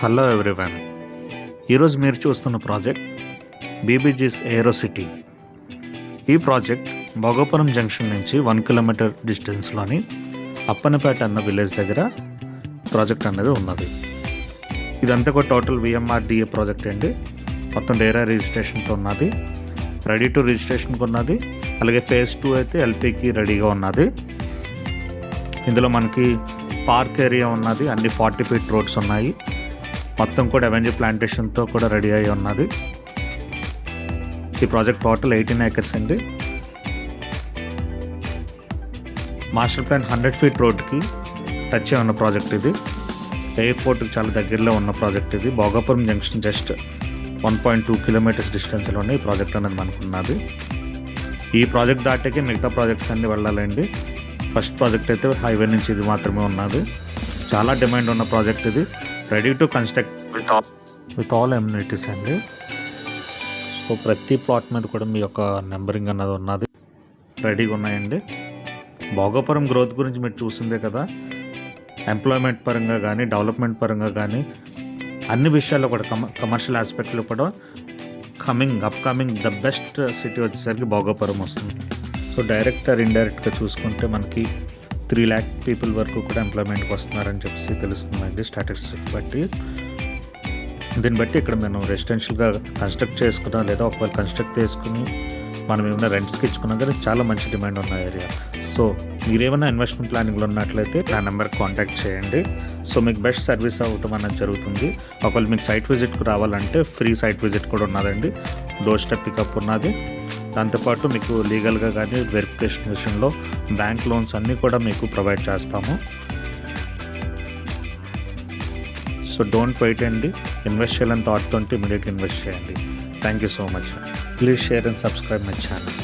Hello everyone. ఈరోజు మీరు చూస్తున్న ప్రాజెక్ట్ బీబీజీస్ ఏరోసిటీ. ఈ ప్రాజెక్ట్ భోగాపురం జంక్షన్ నుంచి 1 కిలోమీటర్ డిస్టెన్స్లోని అప్పనపేట అన్న విలేజ్ దగ్గర ప్రాజెక్ట్ అనేది ఉన్నది. ఇదంతా కూడా టోటల్ విఎంఆర్డిఏ ప్రాజెక్ట్ అండి. మొత్తం డేరా రిజిస్ట్రేషన్తో ఉన్నది, రెడీ టు రిజిస్ట్రేషన్కి ఉన్నది. అలాగే ఫేజ్ 2 అయితే ఎల్పీకి రెడీగా ఉన్నది. ఇందులో మనకి పార్క్ ఏరియా ఉన్నది, అన్ని 40 ఫీట్ రోడ్స్ ఉన్నాయి. మొత్తం కూడా అవెన్యూ ప్లాంటేషన్తో కూడా రెడీ అయి ఉన్నది. ఈ ప్రాజెక్ట్ టోటల్ 18 ఏకర్స్ అండి. మాస్టర్ ప్లాన్ 100 ఫీట్ రోడ్కి టచ్ అయి ఉన్న ప్రాజెక్ట్ ఇది. ఎయిర్పోర్ట్కి చాలా దగ్గరలో ఉన్న ప్రాజెక్ట్ ఇది. భోగాపురం జంక్షన్ జస్ట్ 1.2 కిలోమీటర్స్ డిస్టెన్స్లోనే ఈ ప్రాజెక్ట్ అనేది మనకున్నది. ఈ ప్రాజెక్ట్ దాటికి మిగతా ప్రాజెక్ట్స్ అన్నీ వెళ్ళాలండి. ఫస్ట్ ప్రాజెక్ట్ అయితే హైవే నుంచి ఇది మాత్రమే ఉన్నది. చాలా డిమాండ్ ఉన్న ప్రాజెక్ట్ ఇది. Ready to construct with all amenities అండి. సో ప్రతి ప్లాట్ మీద కూడా మీ యొక్క నెంబరింగ్ అన్నది ఉన్నది, రెడీగా ఉన్నాయండి. భోగాపురం గ్రోత్ గురించి మీరు చూసిందే కదా. ఎంప్లాయ్మెంట్ పరంగా కానీ, డెవలప్మెంట్ పరంగా కానీ, అన్ని విషయాల్లో కూడా కమర్షియల్ ఆస్పెక్ట్లో కూడా అప్కమింగ్ ద బెస్ట్ సిటీ వచ్చేసరికి భోగాపురం వస్తుంది. సో డైరెక్ట్ ఆర్ ఇండైరెక్ట్గా చూసుకుంటే మనకి 3 lakh పీపుల్ వరకు కూడా ఎంప్లాయ్మెంట్కి వస్తున్నారని చెప్పి తెలుస్తుందండి స్టాటిస్టిక్స్ బట్టి. దీన్ని బట్టి ఇక్కడ మనం రెసిడెన్షియల్గా కన్స్ట్రక్ట్ చేసుకున్నా, లేదా ఒకవేళ కన్స్ట్రక్ట్ చేసుకుని మనం ఏమైనా రెంట్స్కి ఇచ్చుకున్నా కానీ చాలా మంచి డిమాండ్ ఉన్న ఏరియా. సో మీరేమైనా ఇన్వెస్ట్మెంట్ ప్లానింగ్లో ఉన్నట్లయితే నా నెంబర్కి కాంటాక్ట్ చేయండి. సో మీకు బెస్ట్ సర్వీస్ అవ్వటం అనేది జరుగుతుంది. ఒకవేళ మీకు సైట్ విజిట్కి రావాలంటే ఫ్రీ సైట్ విజిట్ కూడా ఉన్నదండి. డోర్ స్టెప్ పికప్ ఉన్నది. దాంతోపాటు మీకు లీగల్గా కానీ వెరిఫికేషన్ విషయంలో బ్యాంక్ లోన్స్ అన్నీ కూడా మీకు ప్రొవైడ్ చేస్తాము. సో డోంట్ వెయిట్ అండి. ఇన్వెస్ట్ చేయాలని థాట్తో ఇమీడియట్గా ఇన్వెస్ట్ చేయండి. Thank you so much. Please share and subscribe my channel.